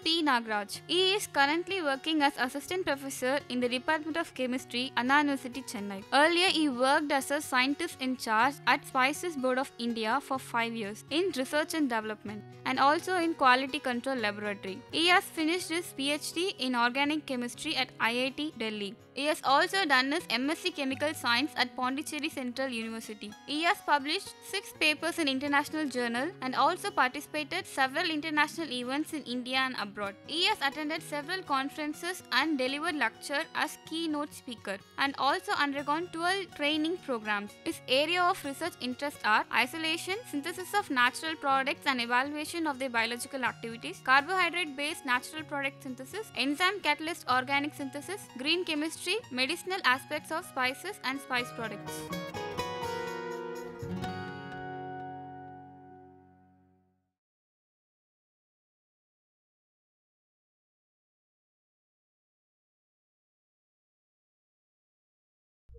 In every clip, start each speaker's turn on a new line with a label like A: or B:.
A: P. Nagaraj. He is currently working as assistant professor in the Department of Chemistry, Anna University, Chennai. Earlier, he worked as a scientist in charge at Spices Board of India for 5 years in research and development and also in quality control laboratory. He has finished his PhD in organic chemistry at IIT Delhi. He has also done his MSc Chemical Science at Pondicherry Central University. He has published 6 papers in international journal and also participated several international events in India and abroad. He has attended several conferences and delivered lecture as keynote speaker and also undergone 12 training programs. His area of research interests are isolation, synthesis of natural products and evaluation of their biological activities, carbohydrate-based natural product synthesis, enzyme catalyst organic synthesis, green chemistry, medicinal aspects of spices and spice products.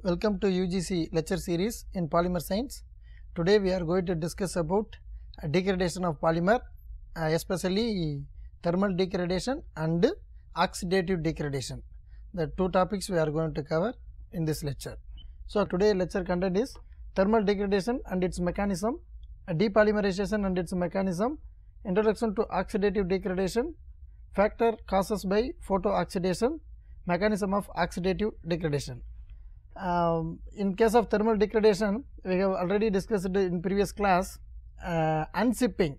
B: Welcome to UGC lecture series in polymer science. Today we are going to discuss about degradation of polymer, especially thermal degradation and oxidative degradation. The two topics we are going to cover in this lecture. So, today lecture content is thermal degradation and its mechanism, depolymerization and its mechanism, introduction to oxidative degradation, factor causes by photooxidation, mechanism of oxidative degradation. In case of thermal degradation, we have already discussed in previous class unzipping,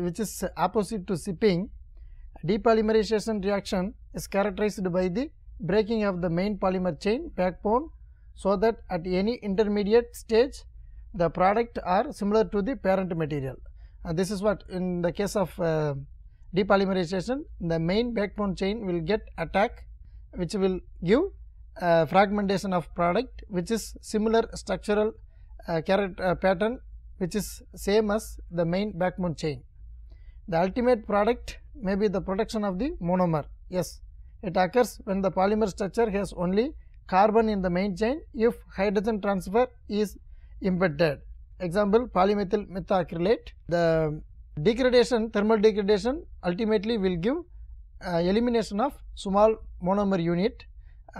B: which is opposite to zipping. Depolymerization reaction is characterized by the breaking of the main polymer chain backbone, so that at any intermediate stage the product are similar to the parent material. This is what in the case of depolymerization, the main backbone chain will get attack, which will give fragmentation of product, which is similar structural pattern, which is same as the main backbone chain. The ultimate product may be the protection of the monomer. Yes, it occurs when the polymer structure has only carbon in the main chain if hydrogen transfer is impeded. Example, polymethyl methacrylate. The degradation, thermal degradation ultimately will give elimination of small monomer unit.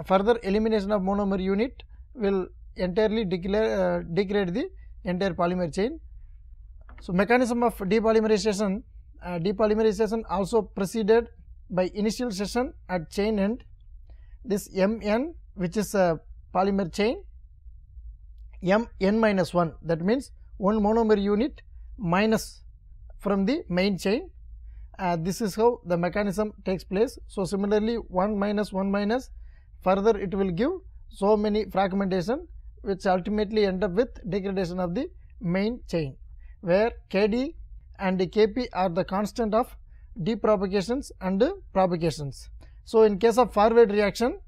B: Further elimination of monomer unit will entirely degrade the entire polymer chain. So, mechanism of depolymerization. Depolymerization also preceded by initial session at chain end. This Mn, which is a polymer chain, Mn minus 1, that means one monomer unit minus from the main chain. This is how the mechanism takes place. So, similarly 1 minus 1 minus, further it will give so many fragmentation, which ultimately end up with degradation of the main chain, where Kd and Kp are the constant of depropagations and propagations. So, in case of forward reaction,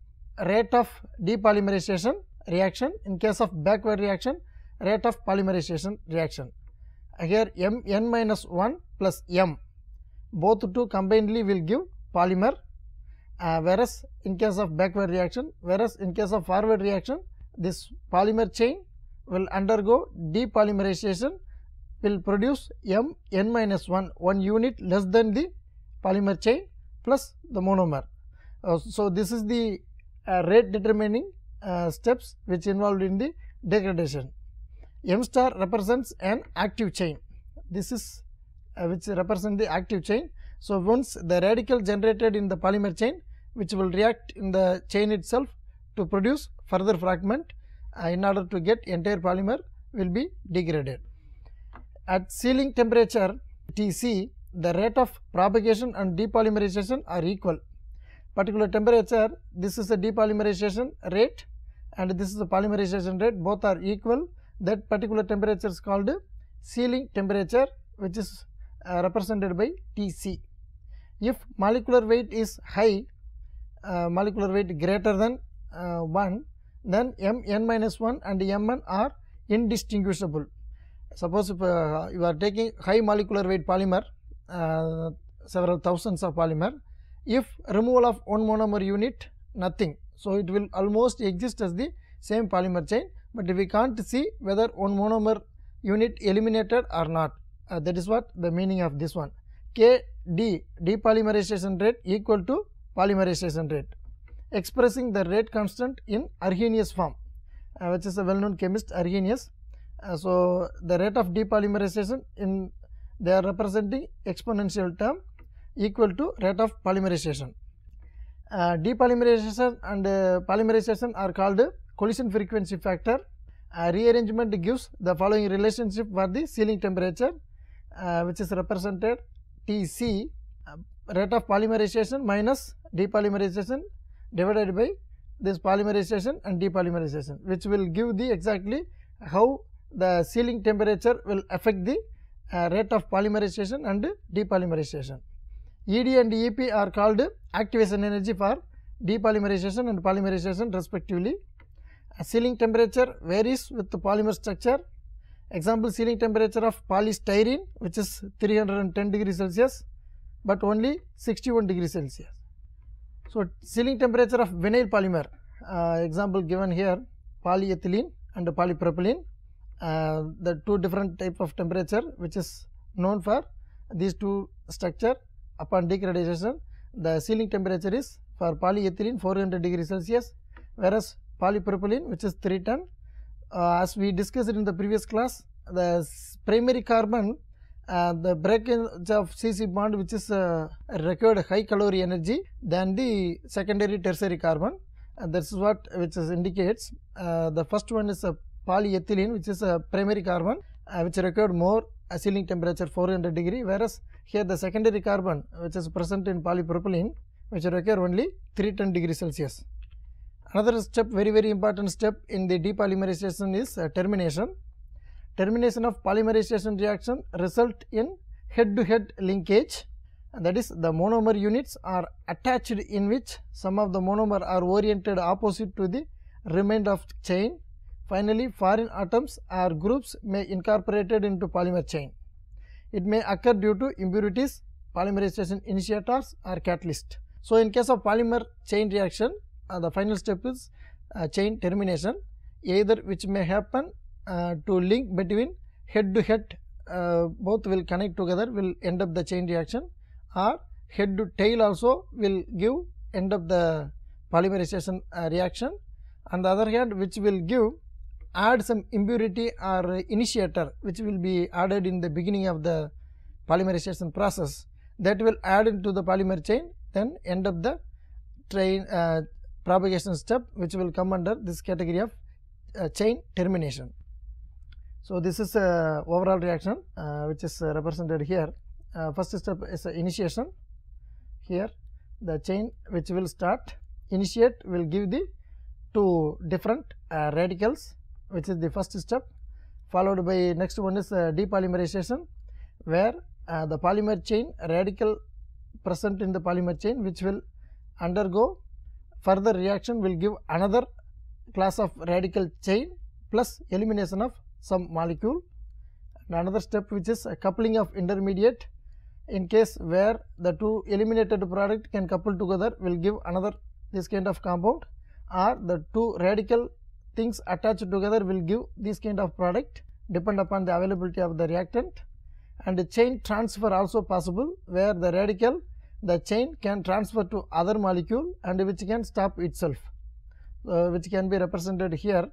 B: rate of depolymerization reaction; in case of backward reaction, rate of polymerization reaction. Here Mn minus 1 plus M, both two combinedly will give polymer, whereas in case of backward reaction, whereas in case of forward reaction, this polymer chain will undergo depolymerization, will produce Mn minus 1 unit less than the polymer chain plus the monomer. So, this is the rate determining steps which involved in the degradation. M star represents an active chain. This is which represent the active chain. So, once the radical generated in the polymer chain, which will react in the chain itself to produce further fragment, in order to get entire polymer will be degraded. At sealing temperature Tc, the rate of propagation and depolymerization are equal. Particular temperature, this is the depolymerization rate and this is the polymerization rate, both are equal. That particular temperature is called sealing temperature, which is represented by Tc. If molecular weight is high, molecular weight greater than 1, then Mn minus 1 and Mn are indistinguishable. Suppose if you are taking high molecular weight polymer, several thousands of polymer, if removal of one monomer unit, nothing. So, it will almost exist as the same polymer chain, but we can't see whether one monomer unit eliminated or not. That is what the meaning of this one. K D, depolymerization rate equal to polymerization rate, expressing the rate constant in Arrhenius form, which is a well known chemist Arrhenius. So the rate of depolymerization they are representing exponential term equal to rate of polymerization. Depolymerization and polymerization are called collision frequency factor. Rearrangement gives the following relationship for the sealing temperature, which is represented Tc, rate of polymerization minus depolymerization divided by this polymerization and depolymerization, which will give the exactly how the sealing temperature will affect the rate of polymerization and depolymerization. Ed and Ep are called activation energy for depolymerization and polymerization respectively. Sealing temperature varies with the polymer structure. Example, sealing temperature of polystyrene, which is 310 degrees Celsius, but only 61 degrees Celsius. So sealing temperature of vinyl polymer, example given here, polyethylene and polypropylene, the two different type of temperature which is known for these two structure. Upon degradation, the sealing temperature is for polyethylene 400 degrees Celsius, whereas polypropylene, which is 310. As we discussed in the previous class, the primary carbon, the breakage of CC bond, which is required high calorie energy than the secondary tertiary carbon, and that is what which is indicates. The first one is a polyethylene, which is a primary carbon, which required more sealing temperature 400 degree, whereas here the secondary carbon, which is present in polypropylene, which require only 310 degrees Celsius. Another step, very important step in the depolymerization is termination. Termination of polymerization reaction result in head-to-head linkage, and that is the monomer units are attached in which some of the monomer are oriented opposite to the remainder of chain. Finally, foreign atoms or groups may incorporated into polymer chain. It may occur due to impurities, polymerization initiators or catalyst. So in case of polymer chain reaction, the final step is chain termination, either which may happen to link between head to head, both will connect together, will end up the chain reaction, or head to tail also will give end up the polymerization reaction. On the other hand, which will give add some impurity or initiator, which will be added in the beginning of the polymerization process, that will add into the polymer chain, then end up the train propagation step, which will come under this category of chain termination. So this is overall reaction which is represented here. First step is initiation. Here the chain which will start initiate will give the two different radicals, which is the first step, followed by next one is depolymerization, where the polymer chain radical present in the polymer chain, which will undergo further reaction, will give another class of radical chain plus elimination of some molecule. And another step which is coupling of intermediate, in case where the two eliminated product can couple together, will give another this kind of compound, or the two radical things attached together will give this kind of product, depend upon the availability of the reactant. And the chain transfer also possible, where the radical, the chain can transfer to other molecule and which can stop itself, which can be represented here,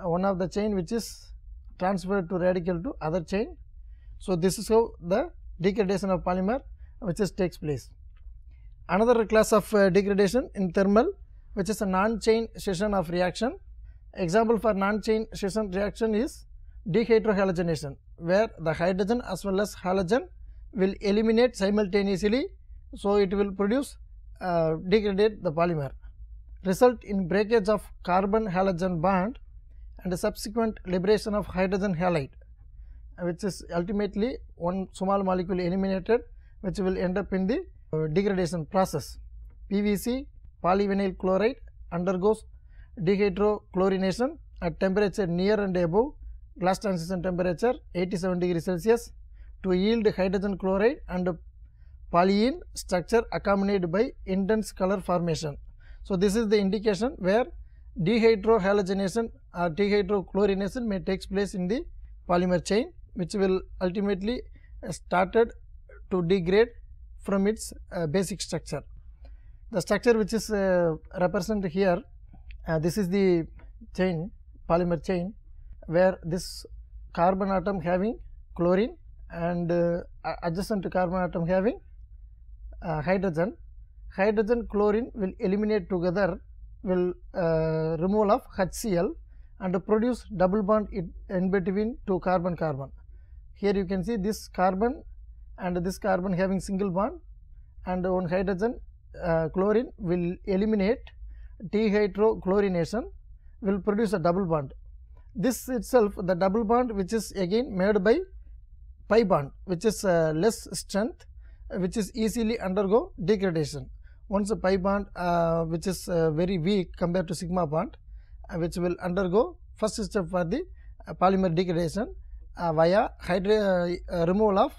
B: one of the chain which is transferred to radical to other chain. So this is how the degradation of polymer which is takes place. Another class of degradation in thermal, which is a non-chain scission of reaction. Example for non-chain scission reaction is dehydrohalogenation, where the hydrogen as well as halogen will eliminate simultaneously, so it will produce degrade the polymer, result in breakage of carbon halogen bond and subsequent liberation of hydrogen halide, which is ultimately one small molecule eliminated, which will end up in the degradation process. PVC polyvinyl chloride undergoes dehydrochlorination at temperature near and above glass transition temperature 87 degrees Celsius to yield hydrogen chloride and polyene structure accompanied by intense color formation. So this is the indication where dehydrohalogenation or dehydrochlorination may takes place in the polymer chain, which will ultimately started to degrade from its basic structure. The structure which is represented here, this is the chain, polymer chain, where this carbon atom having chlorine and adjacent to carbon atom having hydrogen. Hydrogen chlorine will eliminate together, will removal of HCl and produce double bond in between two carbon. Here you can see this carbon and this carbon having single bond, and one hydrogen chlorine will eliminate, dehydrochlorination will produce a double bond. This itself, the double bond, which is again made by pi bond, which is less strength, which is easily undergo degradation. Once a pi bond which is very weak compared to sigma bond, which will undergo first step for the polymer degradation via removal of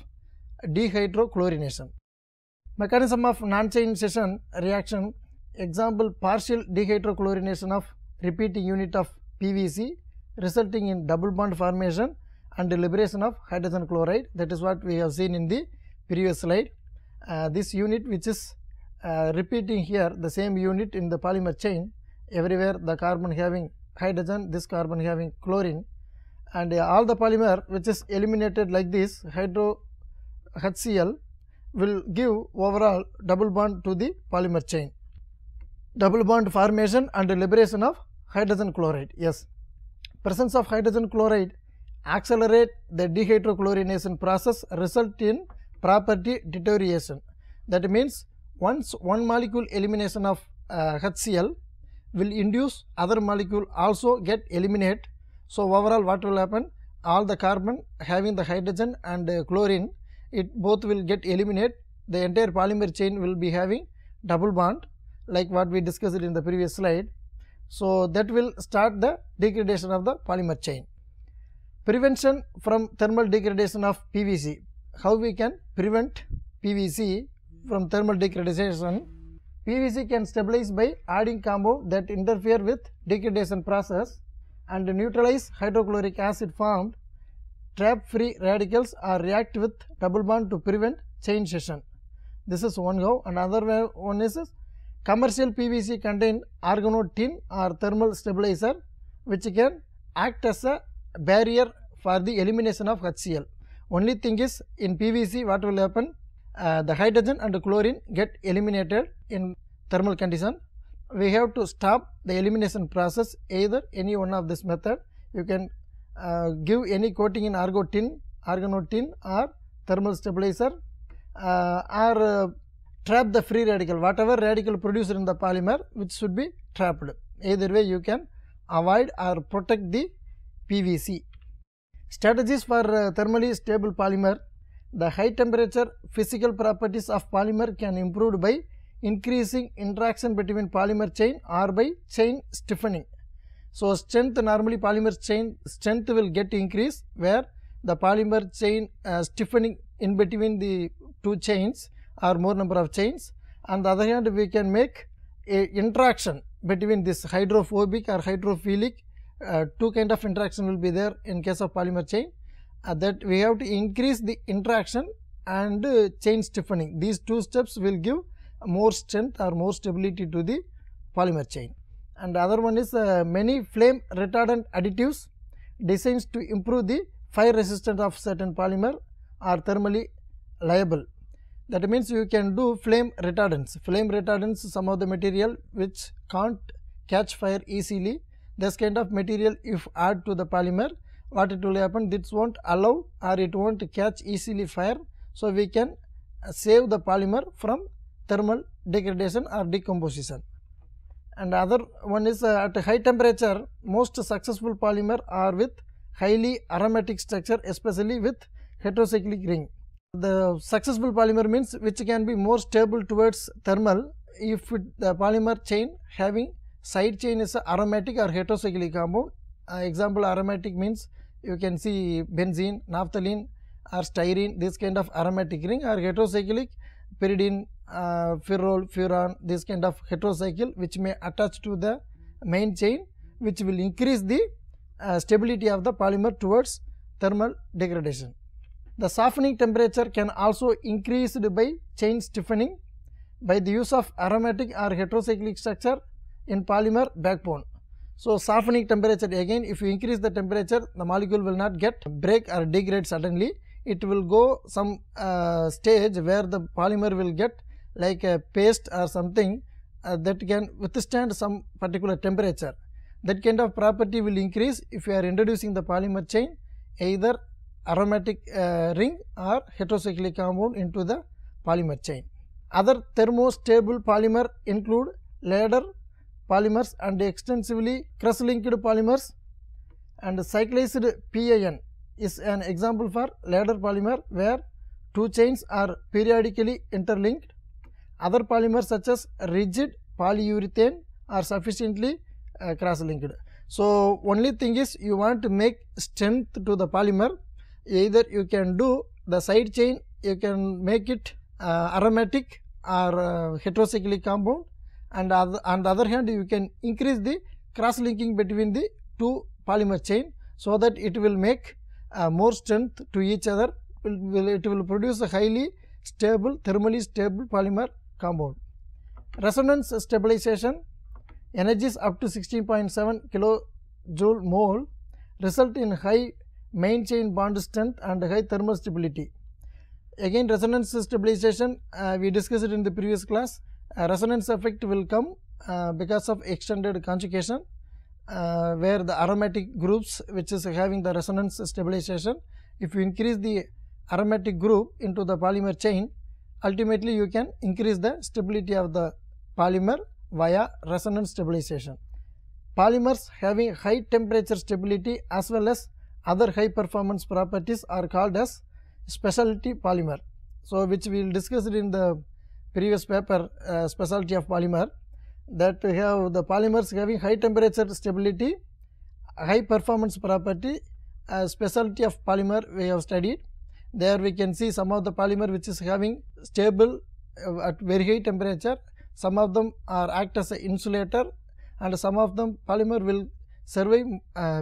B: dehydrochlorination. Mechanism of non-chain session reaction: example, partial dehydrochlorination of repeating unit of PVC resulting in double bond formation and liberation of hydrogen chloride. That is what we have seen in the previous slide. This unit which is repeating here, the same unit in the polymer chain, everywhere the carbon having hydrogen, this carbon having chlorine, and all the polymer which is eliminated like this HCl will give overall double bond to the polymer chain. Double bond formation and liberation of hydrogen chloride. Yes, presence of hydrogen chloride accelerate the dehydrochlorination process, result in property deterioration. That means once one molecule elimination of HCl will induce other molecule also get eliminate. So overall what will happen? All the carbon having the hydrogen and chlorine, it both will get eliminate. The entire polymer chain will be having double bond, like what we discussed in the previous slide. So that will start the degradation of the polymer chain. Prevention from thermal degradation of PVC. How we can prevent PVC from thermal degradation? PVC can stabilize by adding compound that interfere with degradation process and neutralize hydrochloric acid formed, trap free radicals or react with double bond to prevent chain session. This is one how. Another one is commercial PVC contain organoid tin or thermal stabilizer, which can act as a barrier for the elimination of HCl. Only thing is, in PVC what will happen? The hydrogen and chlorine get eliminated in thermal condition. We have to stop the elimination process, either any one of this method. You can give any coating in organoid tin or thermal stabilizer, or trap the free radical, whatever radical produced in the polymer which should be trapped. Either way you can avoid or protect the PVC. Strategies for thermally stable polymer. The high temperature physical properties of polymer can improve by increasing interaction between polymer chain or by chain stiffening. So strength, normally polymer chain strength will get increased where the polymer chain stiffening in between the two chains or more number of chains. On the other hand, we can make a interaction between this hydrophobic or hydrophilic, two kind of interaction will be there in case of polymer chain, that we have to increase the interaction and chain stiffening. These two steps will give more strength or more stability to the polymer chain. And the other one is many flame retardant additives designed to improve the fire resistance of certain polymer are thermally liable. That means you can do flame retardants. Flame retardants, some of the material which can't catch fire easily. This kind of material if add to the polymer, what it will happen? This won't allow or it won't catch easily fire. So we can save the polymer from thermal degradation or decomposition. And other one is at high temperature, most successful polymer are with highly aromatic structure, especially with heterocyclic ring. The successful polymer means which can be more stable towards thermal if the polymer chain having side chain is aromatic or heterocyclic compound. Example, aromatic means you can see benzene, naphthalene or styrene, this kind of aromatic ring, or heterocyclic pyridine, ferrol, furan, this kind of heterocycle which may attach to the main chain, which will increase the stability of the polymer towards thermal degradation. The softening temperature can also increased by chain stiffening by the use of aromatic or heterocyclic structure in polymer backbone. So, softening temperature, again if you increase the temperature, the molecule will not get break or degrade suddenly. It will go some stage where the polymer will get like a paste or something that can withstand some particular temperature. That kind of property will increase if you are introducing the polymer chain either aromatic ring or heterocyclic compound into the polymer chain. Other thermostable polymer include ladder polymers and extensively cross-linked polymers, and cyclized PAN is an example for ladder polymer where two chains are periodically interlinked. Other polymers such as rigid polyurethane are sufficiently cross-linked. So, only thing is you want to make strength to the polymer, either you can do the side chain, you can make it aromatic or heterocyclic compound, and on the other hand you can increase the cross linking between the two polymer chain, so that it will make more strength to each other. It will produce a highly stable, thermally stable polymer compound. Resonance stabilization, energies up to 16.7 kilojoule mole result in high main chain bond strength and high thermal stability. Again, resonance stabilization we discussed it in the previous class. Resonance effect will come because of extended conjugation, where the aromatic groups which is having the resonance stabilization, if you increase the aromatic group into the polymer chain, ultimately you can increase the stability of the polymer via resonance stabilization. Polymers having high temperature stability as well as other high performance properties are called as specialty polymer. So, which we will discuss it in the previous paper, specialty of polymer, that we have the polymers having high temperature stability, high performance property, specialty of polymer we have studied. There we can see some of the polymer which is having stable at very high temperature, some of them are act as an insulator, and some of them polymer will survive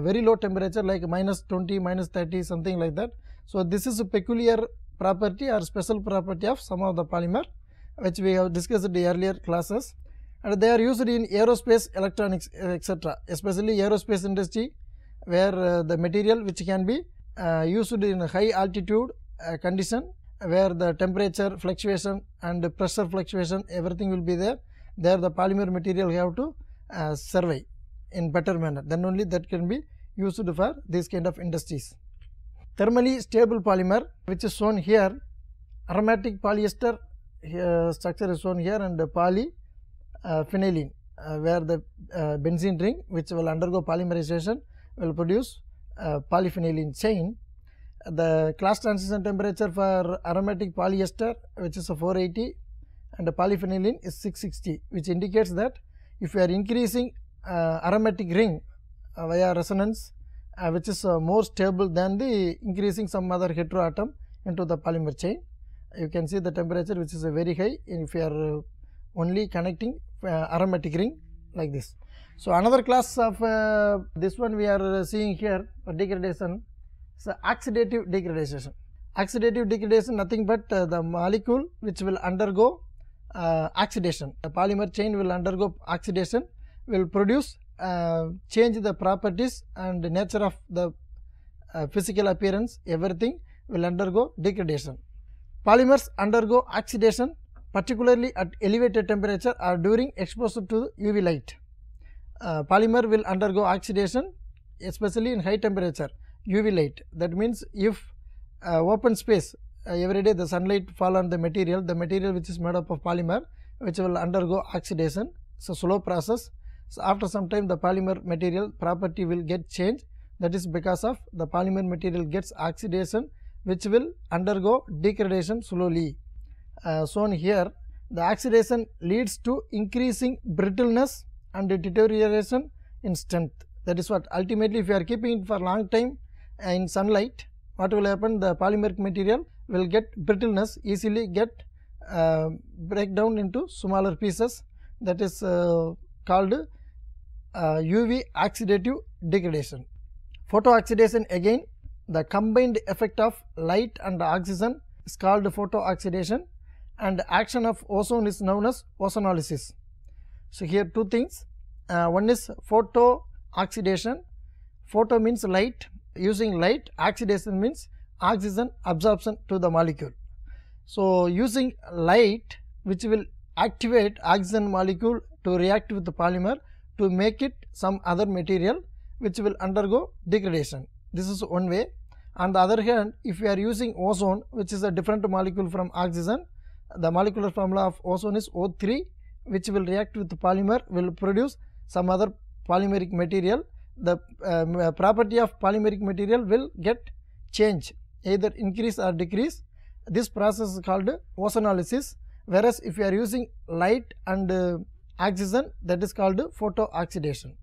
B: very low temperature like -20, -30, something like that. So, this is a peculiar property or special property of some of the polymer which we have discussed in the earlier classes, and they are used in aerospace, electronics, etc., especially aerospace industry, where the material which can be used in high altitude condition, where the temperature fluctuation and pressure fluctuation everything will be there. There the polymer material have to survive in better manner, then only that can be used for this kind of industries. Thermally stable polymer, which is shown here, aromatic polyester structure is shown here, and polyphenylene, where the benzene ring which will undergo polymerization will produce polyphenylene chain. The class transition temperature for aromatic polyester which is 480 and the polyphenylene is 660, which indicates that if you are increasing aromatic ring via resonance, which is more stable than the increasing some other heteroatom into the polymer chain, you can see the temperature which is very high if you are only connecting aromatic ring like this. So, another class of this one we are seeing here for degradation is oxidative degradation. Oxidative degradation nothing but the molecule which will undergo oxidation. The polymer chain will undergo oxidation, will produce change the properties and nature of the physical appearance, everything will undergo degradation. Polymers undergo oxidation particularly at elevated temperature or during exposure to UV light. Polymer will undergo oxidation especially in high temperature UV light. That means if open space every day the sunlight fall on the material which is made up of polymer, which will undergo oxidation. It's a slow process. So, after some time the polymer material property will get changed, that is because of the polymer material gets oxidation which will undergo degradation slowly. Shown here, the oxidation leads to increasing brittleness and deterioration in strength. That is what ultimately if you are keeping it for long time in sunlight, what will happen, the polymer material will get brittleness, easily get break down into smaller pieces, that is called UV oxidative degradation. Photooxidation again The combined effect of light and oxygen is called photooxidation, and action of ozone is known as ozonolysis. So, here two things, one is photooxidation. Photo means light, using light, oxidation means oxygen absorption to the molecule. So, using light which will activate oxygen molecule to react with the polymer to make it some other material which will undergo degradation. This is one way. On the other hand, if we are using ozone, which is a different molecule from oxygen, the molecular formula of ozone is O3, which will react with the polymer, will produce some other polymeric material. The property of polymeric material will get change, either increase or decrease. This process is called ozonolysis, whereas if you are using light and oxygen, that is called photooxidation.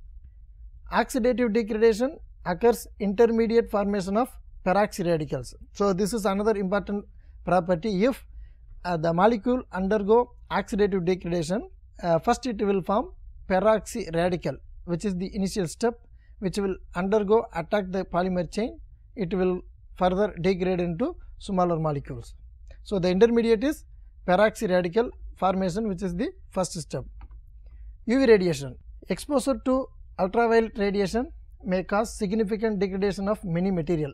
B: Oxidative degradation occurs intermediate formation of peroxy radicals. So, this is another important property. If the molecule undergo oxidative degradation, first it will form peroxy radical, which is the initial step, which will undergo attack the polymer chain. It will further degrade into smaller molecules. So, the intermediate is peroxy radical formation, which is the first step. UV radiation. Exposure to ultraviolet radiation may cause significant degradation of many material.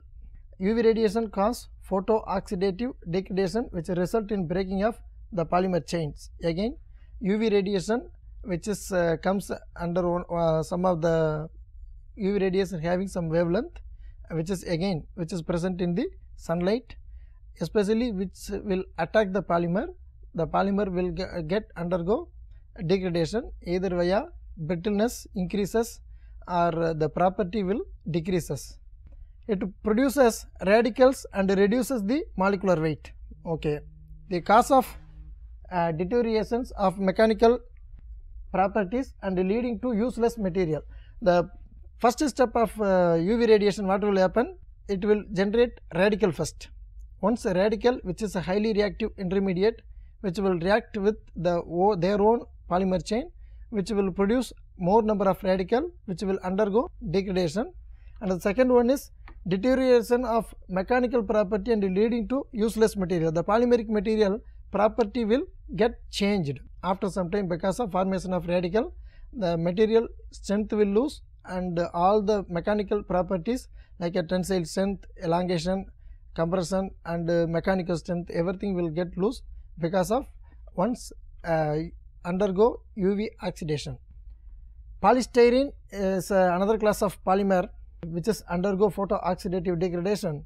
B: UV radiation cause photooxidative degradation, which result in breaking of the polymer chains. Again, UV radiation, which is comes under some of the UV radiation having some wavelength, which is present in the sunlight, especially which will attack the polymer. The polymer will undergo degradation, either via brittleness increases or the property will decreases. It produces radicals and reduces the molecular weight. Okay. The cause of deteriorations of mechanical properties and leading to useless material. The first step of UV radiation, what will happen? It will generate radical first. Once a radical, which is a highly reactive intermediate, which will react with their own polymer chain, which will produce more number of radical, which will undergo degradation. And the second one is deterioration of mechanical property and leading to useless material. The polymeric material property will get changed after some time because of formation of radical. The material strength will lose, and all the mechanical properties like a tensile strength, elongation, compression and mechanical strength, everything will get loose because of once undergo UV oxidation. Polystyrene is another class of polymer which is undergo photooxidative degradation.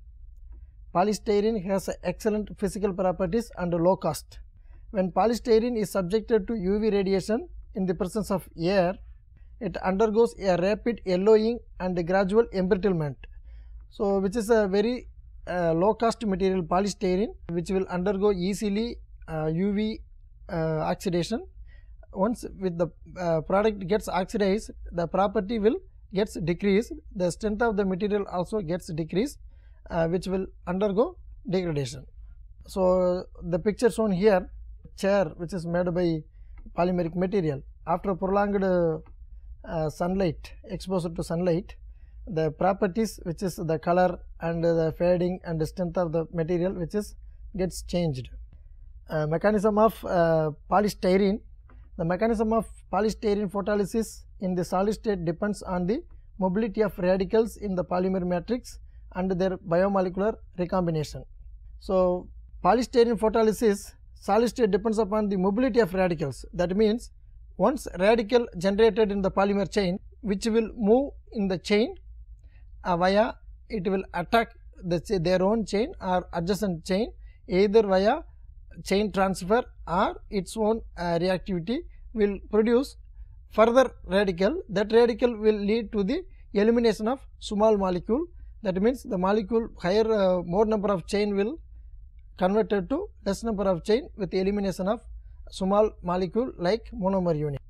B: Polystyrene has excellent physical properties and low cost. When polystyrene is subjected to UV radiation in the presence of air, it undergoes a rapid yellowing and gradual embrittlement. So, which is a very low cost material, polystyrene, which will undergo easily UV oxidation. Once with the product gets oxidized, the property will gets decreased, the strength of the material also gets decreased, which will undergo degradation. So, the picture shown here, chair which is made by polymeric material, after prolonged sunlight, exposure to sunlight, the properties which is the color and the fading and the strength of the material which is gets changed. Mechanism of polystyrene. The mechanism of polystyrene photolysis in the solid state depends on the mobility of radicals in the polymer matrix and their biomolecular recombination. So, polystyrene photolysis solid state depends upon the mobility of radicals. That means, once radical generated in the polymer chain, which will move in the chain via, it will attack their own chain or adjacent chain, either via chain transfer or its own reactivity will produce further radical. That radical will lead to the elimination of small molecule. That means, the molecule higher more number of chain will converted to less number of chain with the elimination of small molecule like monomer unit.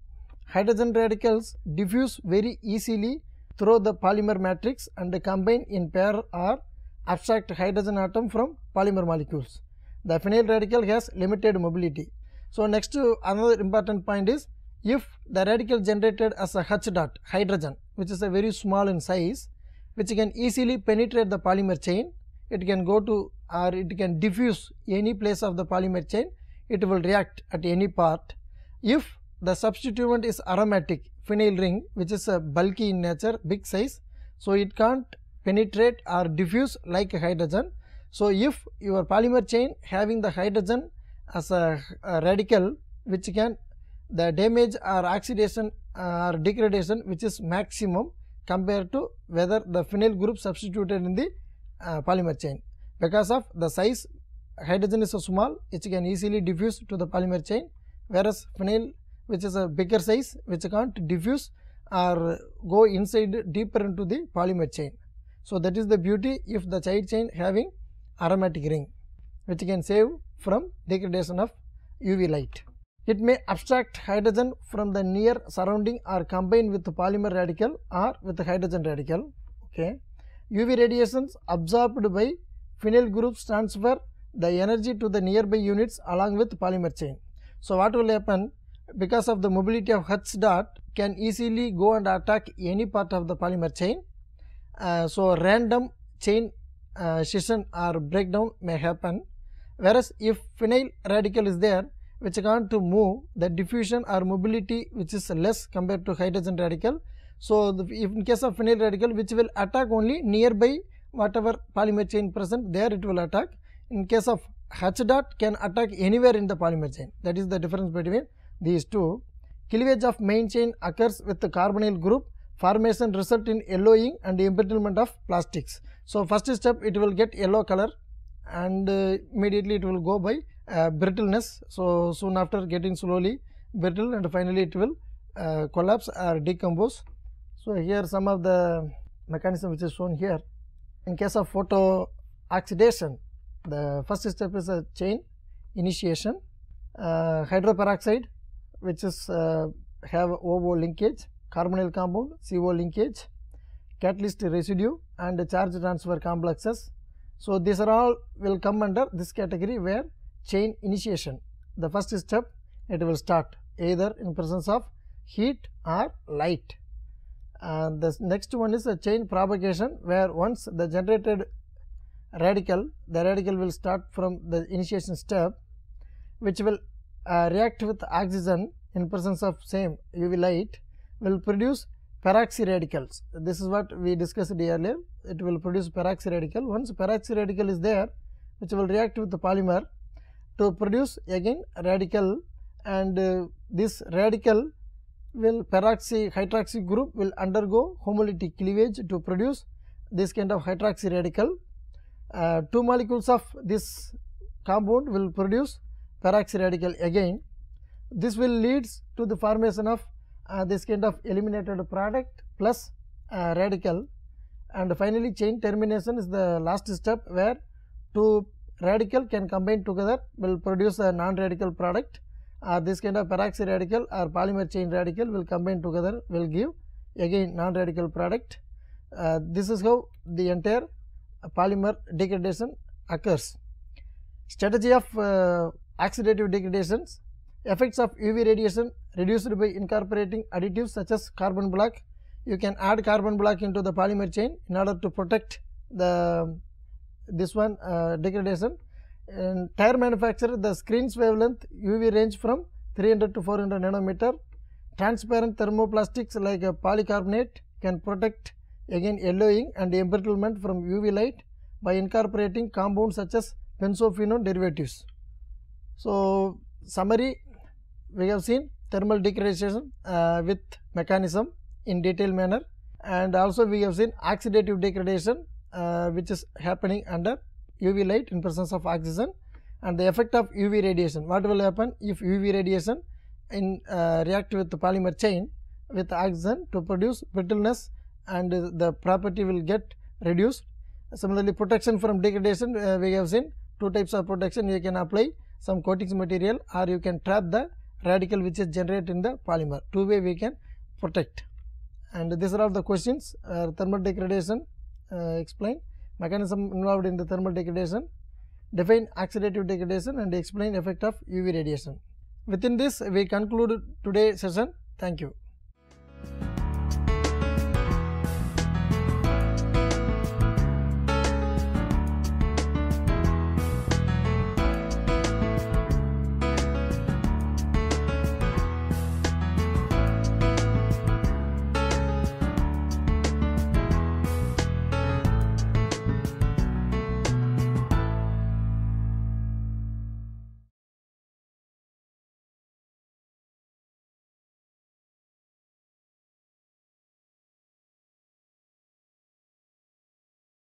B: Hydrogen radicals diffuse very easily through the polymer matrix and combine in pair or abstract hydrogen atom from polymer molecules. The phenyl radical has limited mobility. So, next another important point is, if the radical generated as a H dot hydrogen, which is a very small in size, which can easily penetrate the polymer chain. It can go to or it can diffuse any place of the polymer chain. It will react at any part. If the substituent is aromatic phenyl ring, which is a bulky in nature, big size, so it can't penetrate or diffuse like hydrogen. So if your polymer chain having the hydrogen as a radical, which can the damage or oxidation or degradation which is maximum compared to whether the phenyl group substituted in the polymer chain. Because of the size, hydrogen is so small, it can easily diffuse to the polymer chain, whereas phenyl, which is a bigger size, which can't diffuse or go inside deeper into the polymer chain. So that is the beauty if the side chain having aromatic ring, which can save from degradation of UV light. It may abstract hydrogen from the near surrounding or combine with the polymer radical or with the hydrogen radical. Okay. UV radiations absorbed by phenyl groups transfer the energy to the nearby units along with polymer chain. So what will happen, because of the mobility of H dot can easily go and attack any part of the polymer chain. So random chain scission or breakdown may happen, whereas if phenyl radical is there, which can't to move, the diffusion or mobility which is less compared to hydrogen radical. So if in case of phenyl radical, which will attack only nearby whatever polymer chain present, there it will attack. In case of H dot can attack anywhere in the polymer chain. That is the difference between these two. Cleavage of main chain occurs with the carbonyl group. Formation result in yellowing and embrittlement of plastics. So first step, it will get yellow color and immediately it will go by brittleness. So soon after getting slowly brittle and finally it will collapse or decompose. So here some of the mechanism which is shown here. In case of photo oxidation, the first step is a chain initiation, hydroperoxide, which is have OO linkage, carbonyl compound, CO linkage, catalyst residue and charge transfer complexes. So these are all will come under this category where chain initiation. The first step, it will start either in presence of heat or light. The next one is a chain propagation, where once the generated radical, the radical will start from the initiation step, which will react with oxygen in presence of same UV light, will produce peroxy radicals. This is what we discussed earlier. It will produce peroxy radical. Once peroxy radical is there, which will react with the polymer to produce again radical, and this radical will hydroxy group will undergo homolytic cleavage to produce this kind of hydroxy radical. Two molecules of this compound will produce peroxy radical again. This will leads to the formation of this kind of eliminated product plus radical, and finally chain termination is the last step, where two radical can combine together will produce a non-radical product. This kind of peroxy radical or polymer chain radical will combine together, will give again non-radical product. This is how the entire polymer degradation occurs. Strategy of oxidative degradations. Effects of UV radiation reduced by incorporating additives such as carbon black. You can add carbon black into the polymer chain in order to protect the degradation. In tire manufacturer, the screens wavelength UV range from 300 to 400 nanometer. Transparent thermoplastics like polycarbonate can protect again yellowing and embrittlement from UV light by incorporating compounds such as benzophenone derivatives. So summary, we have seen thermal degradation with mechanism in detailed manner, and also we have seen oxidative degradation which is happening under UV light in presence of oxygen, and the effect of UV radiation. What will happen if UV radiation react with the polymer chain with oxygen to produce brittleness, and the property will get reduced. Similarly, protection from degradation, we have seen two types of protection. You can apply some coatings material, or you can trap the radical which is generated in the polymer. Two way we can protect. And these are all the questions. Thermal degradation explain, mechanism involved in the thermal degradation, define oxidative degradation, and explain effect of UV radiation. Within this, we conclude today's session. Thank you.